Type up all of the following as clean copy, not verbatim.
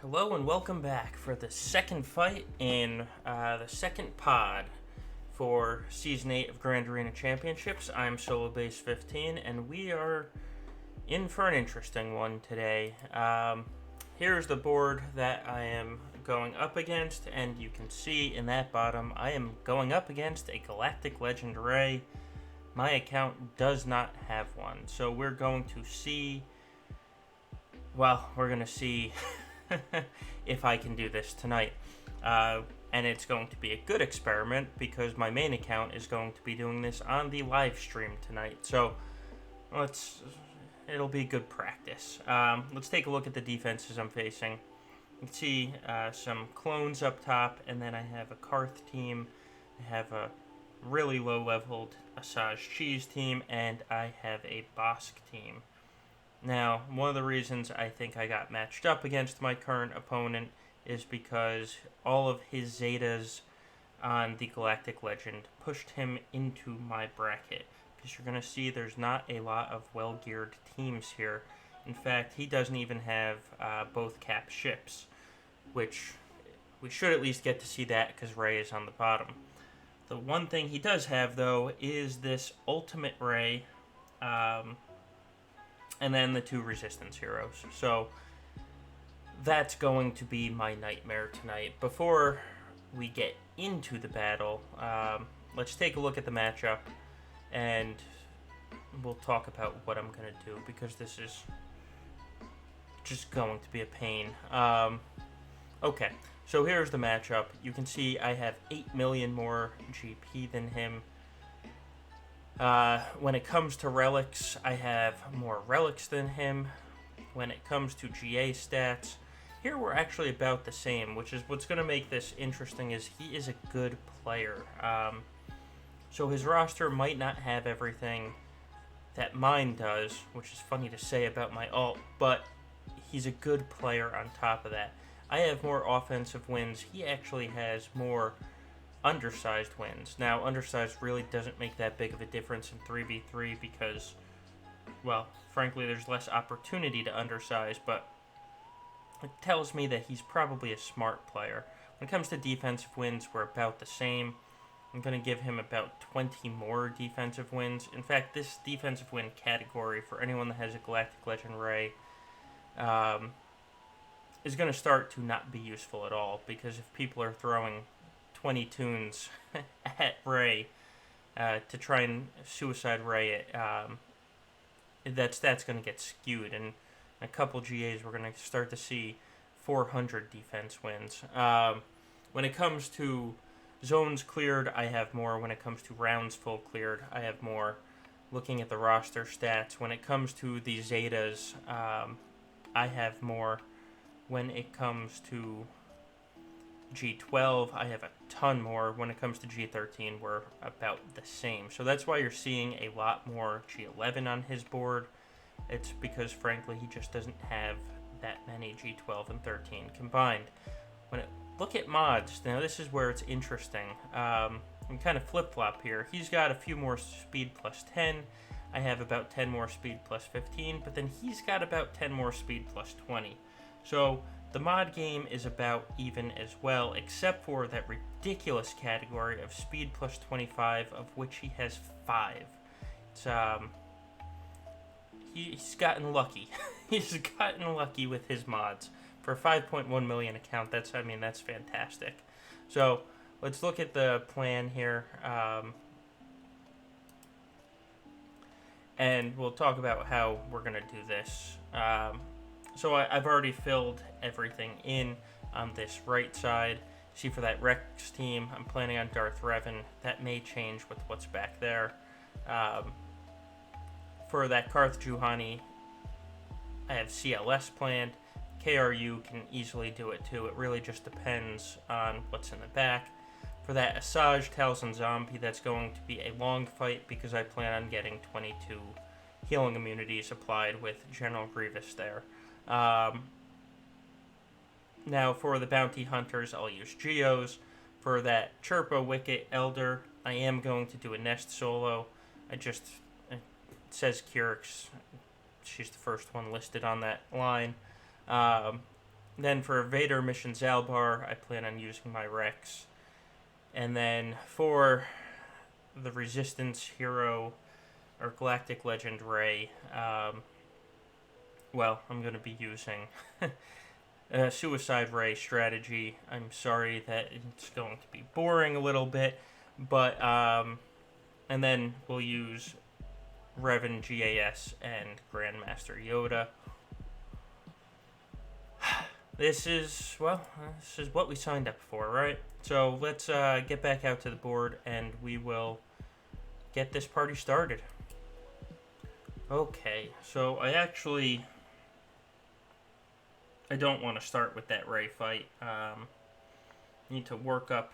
Hello and welcome back for the second fight in the second pod for Season 8 of Grand Arena Championships. I'm Solo Base 15 and we are in for an interesting one today. Here's the board that I am going up against, and you can see in that bottom I am going up against a Galactic Legend Rey. My account does not have one, so we're going to see if I can do this tonight. And it's going to be a good experiment because my main account is going to be doing this on the live stream tonight. So it'll be good practice. Let's take a look at the defenses I'm facing. You can see some clones up top, and then I have a Karth team. I have a really low-leveled Asajj Cheese team, and I have a Bosk team. Now, one of the reasons I think I got matched up against my current opponent is because all of his Zetas on the Galactic Legend pushed him into my bracket. Because you're going to see there's not a lot of well-geared teams here. In fact, he doesn't even have both cap ships, which we should at least get to see that because Rey is on the bottom. The one thing he does have, though, is this Ultimate Rey, and then the two Resistance heroes. So that's going to be my nightmare tonight. Before we get into the battle, let's take a look at the matchup, and we'll talk about what I'm going to do, because this is just going to be a pain. Okay, so here's the matchup. You can see I have 8 million more GP than him. When it comes to relics, I have more relics than him. When it comes to GA stats, here we're actually about the same, which is what's going to make this interesting. Is he is a good player. So his roster might not have everything that mine does, which is funny to say about my alt, but he's a good player on top of that. I have more offensive wins. He actually has more undersized wins. Now, undersized really doesn't make that big of a difference in 3v3 because, well, frankly, there's less opportunity to undersize, but it tells me that he's probably a smart player. When it comes to defensive wins, we're about the same. I'm going to give him about 20 more defensive wins. In fact, this defensive win category, for anyone that has a Galactic Legend Rey, is going to start to not be useful at all, because if people are throwing 20 tunes at Rey to try and suicide Rey it, that's going to get skewed. And in a couple GAs, we're going to start to see 400 defense wins. When it comes to zones cleared, I have more. When it comes to rounds full cleared, I have more. Looking at the roster stats, when it comes to the Zetas, I have more. When it comes to G12, I have a ton more. When it comes to G13, we're about the same. So that's why you're seeing a lot more G11 on his board. It's because, frankly, he just doesn't have that many G12 and 13 combined. Look at mods. Now, this is where it's interesting. We kind of flip-flop here. He's got a few more speed plus 10. I have about 10 more speed plus 15, but then he's got about 10 more speed plus 20. So the mod game is about even as well, except for that ridiculous category of speed plus 25, of which he has 5. It's, he's gotten lucky. He's gotten lucky with his mods. For a 5.1 million account, that's fantastic. So let's look at the plan here. And we'll talk about how we're going to do this. So I've already filled everything in on this right side. See, for that Rex team, I'm planning on Darth Revan. That may change with what's back there. For that Karth Juhani, I have CLS planned. KRU can easily do it too. It really just depends on what's in the back. For that Asajj Talzin Zombie, that's going to be a long fight because I plan on getting 22 healing immunities applied with General Grievous there. Now, for the Bounty Hunters, I'll use Geos. For that Chirpa Wicket Elder, I am going to do a Nest solo. It says Kyrix. She's the first one listed on that line. Then for Vader Mission Zalbar, I plan on using my Rex. And then for the Resistance Hero or Galactic Legend Rey, well, I'm going to be using a Suicide Ray strategy. I'm sorry that it's going to be boring a little bit, but, and then we'll use Revan GAS and Grandmaster Yoda. This is what we signed up for, right? So let's get back out to the board and we will get this party started. Okay, so I don't want to start with that Rey fight. Need to work up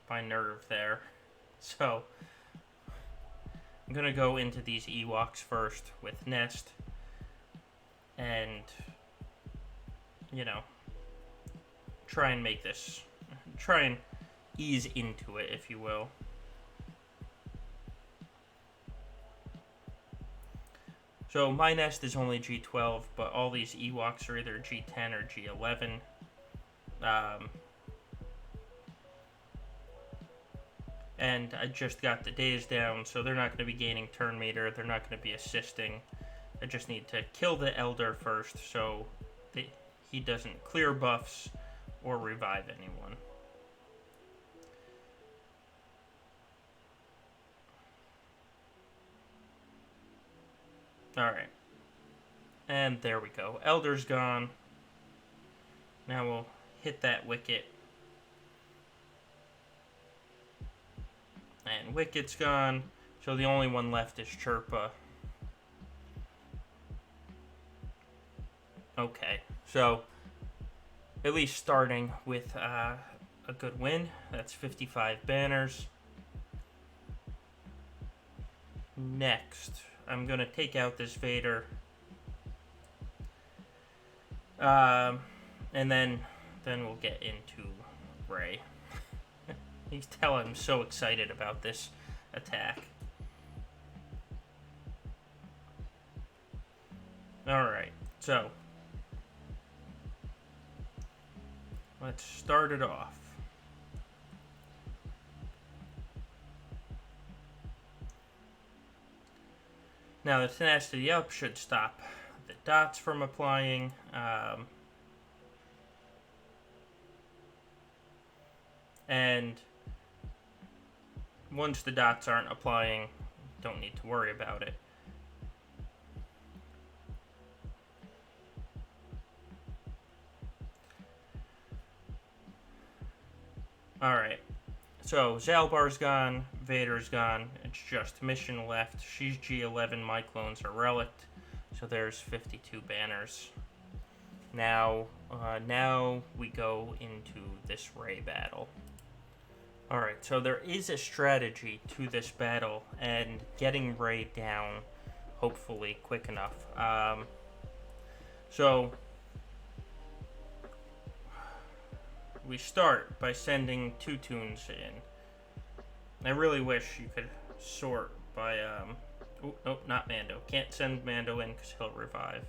my nerve there. So I'm going to go into these Ewoks first with Nest. And, you know, try and ease into it, if you will. So my Nest is only G12, but all these Ewoks are either G10 or G11. And I just got the days down, so they're not going to be gaining turn meter. They're not going to be assisting. I just need to kill the Elder first, so he doesn't clear buffs or revive anyone. Alright. And there we go. Elder's gone. Now we'll hit that Wicket. And Wicket's gone. So the only one left is Chirpa. Okay. So, at least starting with a good win. That's 55 banners. Next, I'm going to take out this Vader. And then we'll get into Rey. You can tell I'm so excited about this attack. Alright, so let's start it off. Now the Tenacity Up should stop the dots from applying. And once the dots aren't applying, don't need to worry about it. Alright, so Zalbar's gone, Vader's gone, it's just Mission left. She's G11, my clones are Relict, so there's 52 banners. Now we go into this Rey battle. Alright, so there is a strategy to this battle, and getting Rey down, hopefully, quick enough. So we start by sending 2 tunes in. I really wish you could sort by, oh, nope, not Mando. Can't send Mando in because he'll revive.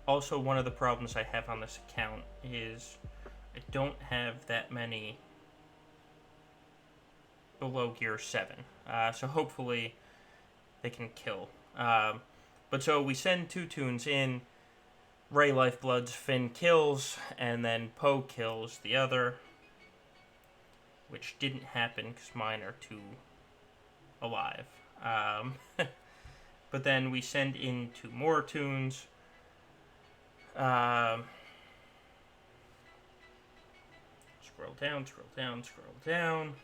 Also, one of the problems I have on this account is I don't have that many below Gear 7. So hopefully they can kill. But so we send 2 tunes in. Rey Lifebloods, Finn kills, and then Poe kills the other. Which didn't happen because mine are too alive. But then we send in 2 more tunes. Scroll down, scroll down, scroll down.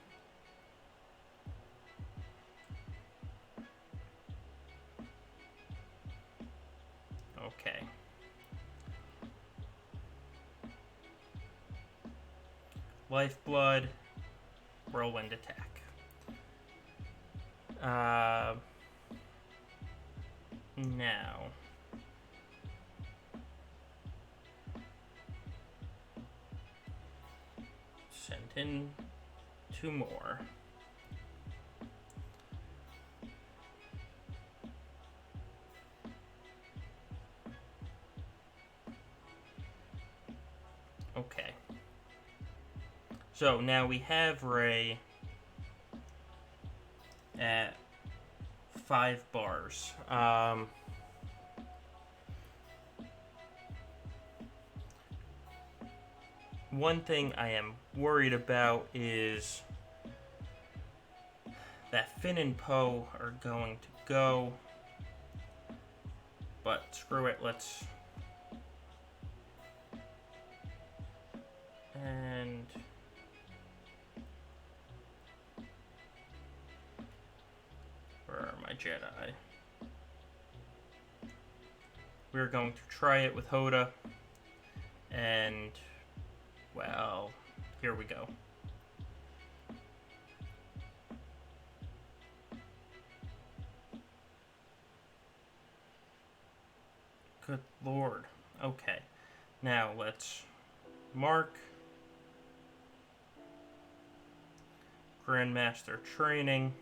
Okay. Lifeblood, whirlwind attack. Now send in 2 more. Okay. So now we have Rey at 5 bars. One thing I am worried about is that Finn and Poe are going to go. But screw it, let's... And... Where are my Jedi? We're going to try it with Hoda. And... Well, here we go. Good lord. Okay. Now let's mark Grandmaster training.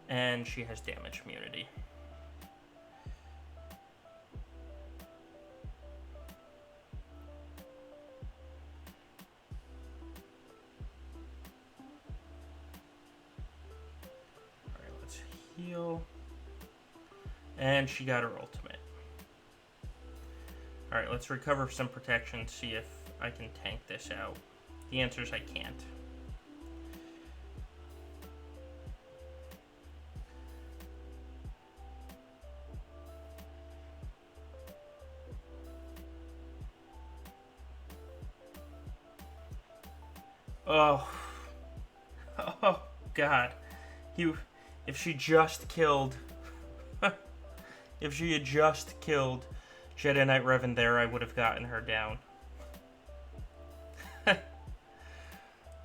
And she has damage immunity. Alright, let's heal. And she got her ultimate. Alright, let's recover some protection, see if I can tank this out. The answer is I can't. Oh. Oh, God. If she just killed... if she had just killed Jedi Knight Revan there, I would have gotten her down.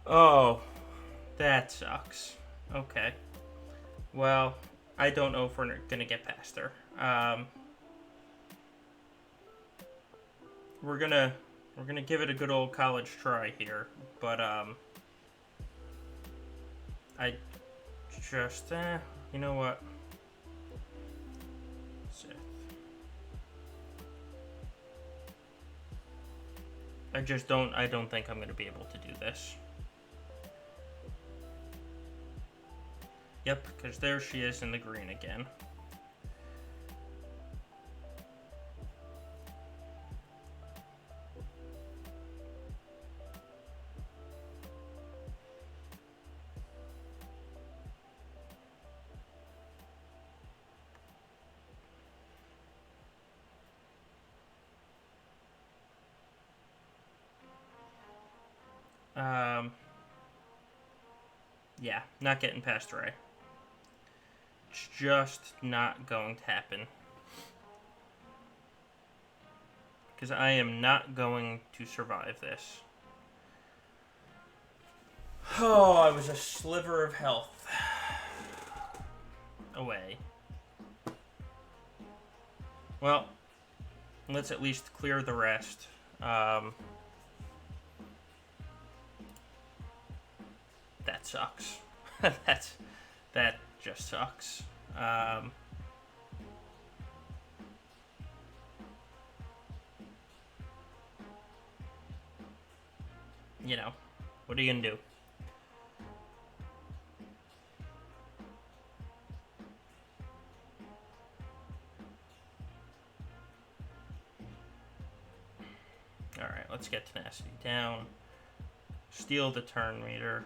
Oh, that sucks. Okay. Well, I don't know if we're gonna get past her. We're gonna give it a good old college try here, but I just you know what? Sith. I don't think I'm gonna be able to do this. Yep, because there she is in the green again. Yeah, not getting past Rey. It's just not going to happen. Because I am not going to survive this. Oh, I was a sliver of health away. Well, let's at least clear the rest. That sucks. That just sucks. You know, what are you gonna do? Alright, let's get tenacity down. Steal the turn meter.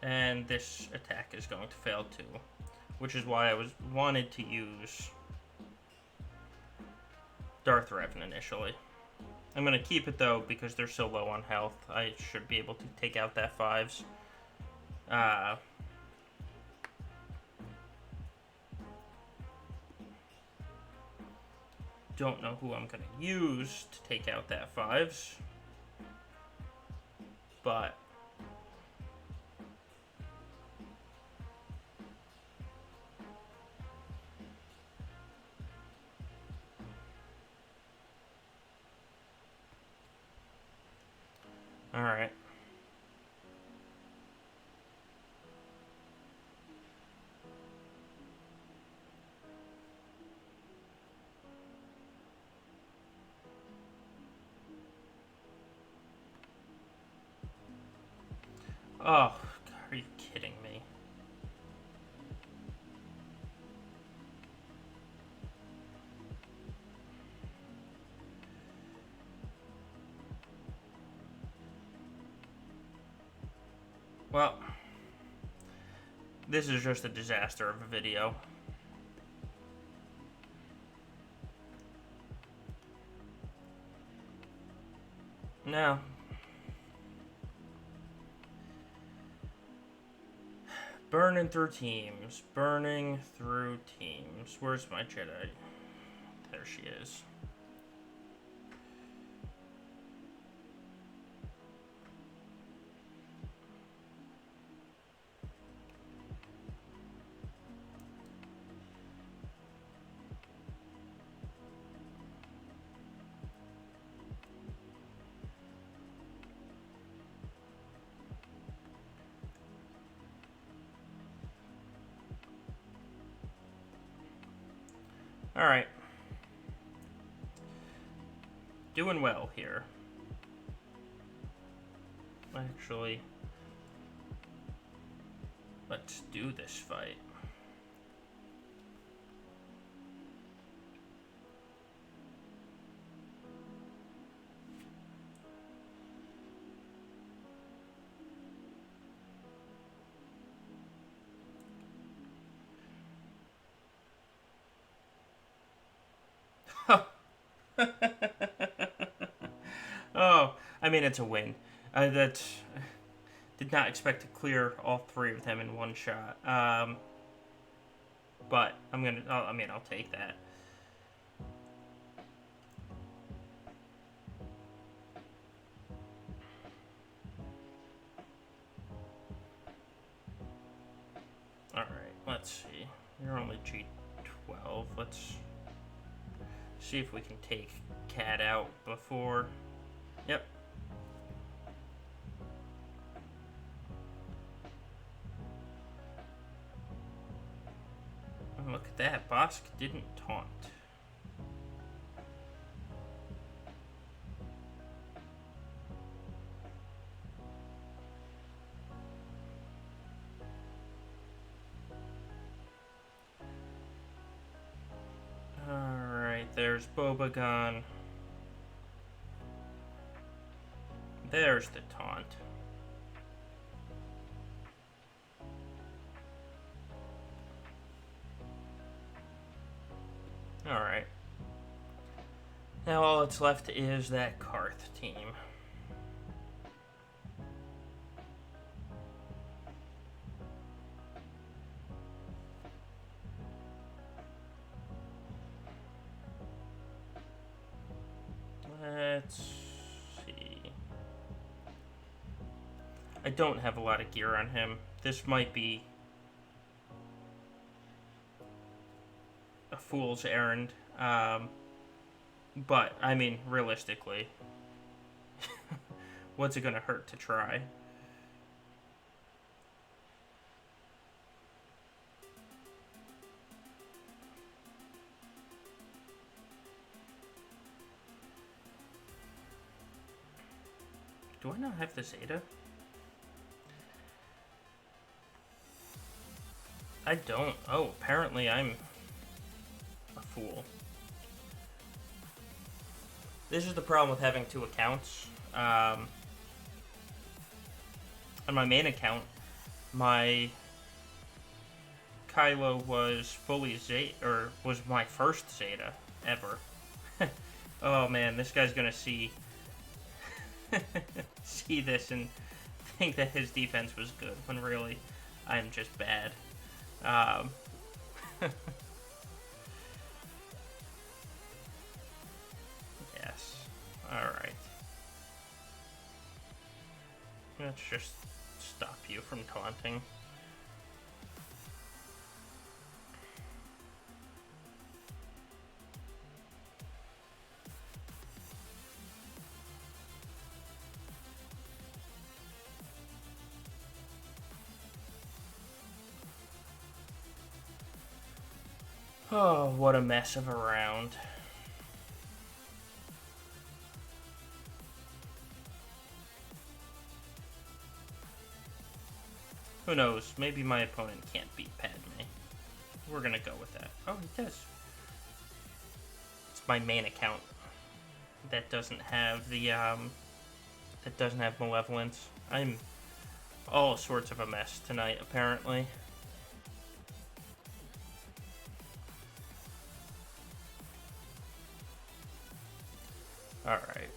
And this attack is going to fail too, which is why I wanted to use Darth Revan initially. I'm going to keep it though because they're so low on health. I should be able to take out that 5s. Don't know who I'm going to use to take out that 5s. But Alright. Oh, are you kidding me? Well, this is just a disaster of a video. No. Burning through teams. Burning through teams. Where's my Jedi? There she is. Alright. Doing well here. Actually, let's do this fight. Oh, I mean, it's a win. That did not expect to clear all three of them in one shot. But I'll take that. All right, let's see. You're only G12. Let's see if we can take Cat out before. Yep. Oh, look at that. Bosk didn't taunt. Alright, there's Bobagon. There's the taunt. Alright. Now all that's left is that Karth team. Let's see. I don't have a lot of gear on him. This might be a fool's errand. But, I mean, realistically, what's it gonna hurt to try? Do I not have the Zeta? I don't. Oh, apparently I'm a fool. This is the problem with having two accounts. On my main account, my Kylo was fully Zeta, or was my first Zeta ever. Oh man, this guy's gonna see this and think that his defense was good, when really, I'm just bad. Yes. Alright. Let's just stop you from taunting. Oh, what a mess of a round. Who knows? Maybe my opponent can't beat Padme. We're gonna go with that. Oh, he does. It's my main account that doesn't have the that doesn't have malevolence. I'm all sorts of a mess tonight, apparently. Alright.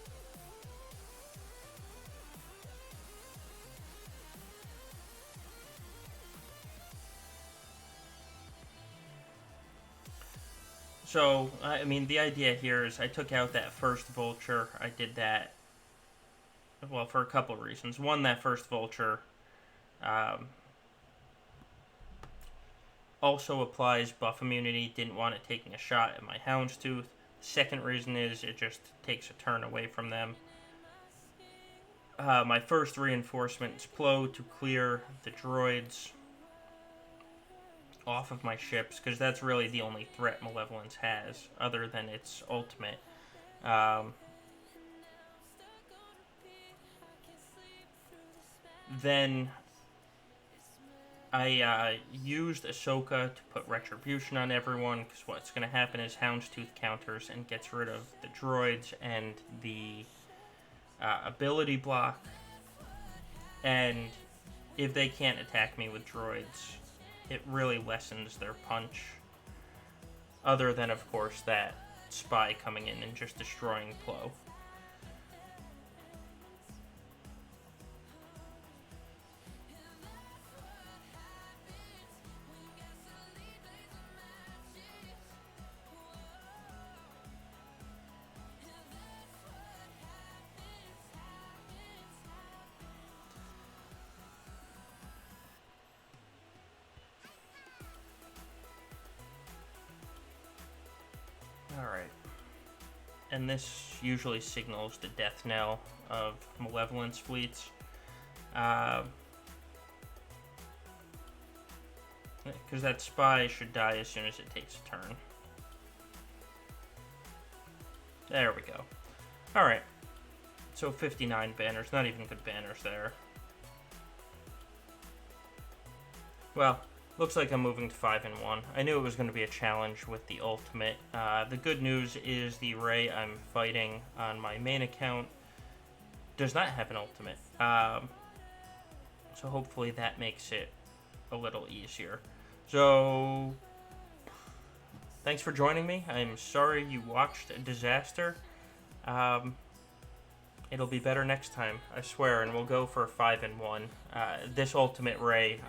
So, I mean, the idea here is I took out that first vulture. I did that, well, for a couple reasons. One, that first vulture um, also applies buff immunity. Didn't want it taking a shot at my Houndstooth. Second reason is it just takes a turn away from them. My first reinforcement is Plo to clear the droids off of my ships, because that's really the only threat Malevolence has, other than its ultimate. Then I used Ahsoka to put Retribution on everyone, because what's going to happen is Houndstooth counters and gets rid of the droids and the ability block. And if they can't attack me with droids, it really lessens their punch. Other than, of course, that spy coming in and just destroying Plo. Alright. And this usually signals the death knell of Malevolence fleets. Because that spy should die as soon as it takes a turn. There we go. Alright. So 59 banners. Not even good banners there. Well, looks like I'm moving to 5-1. I knew it was going to be a challenge with the ultimate. The good news is the Rey I'm fighting on my main account does not have an ultimate. So hopefully that makes it a little easier. So, thanks for joining me. I'm sorry you watched a disaster. It'll be better next time, I swear, and we'll go for 5-1. This ultimate Rey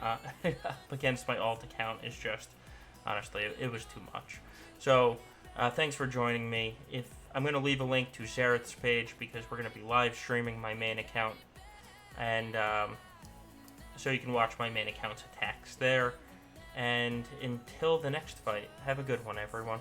against my alt account is just, honestly, it was too much. So, thanks for joining me. I'm going to leave a link to Zareth's page because we're going to be live streaming my main account, and so you can watch my main account's attacks there. And until the next fight, have a good one, everyone.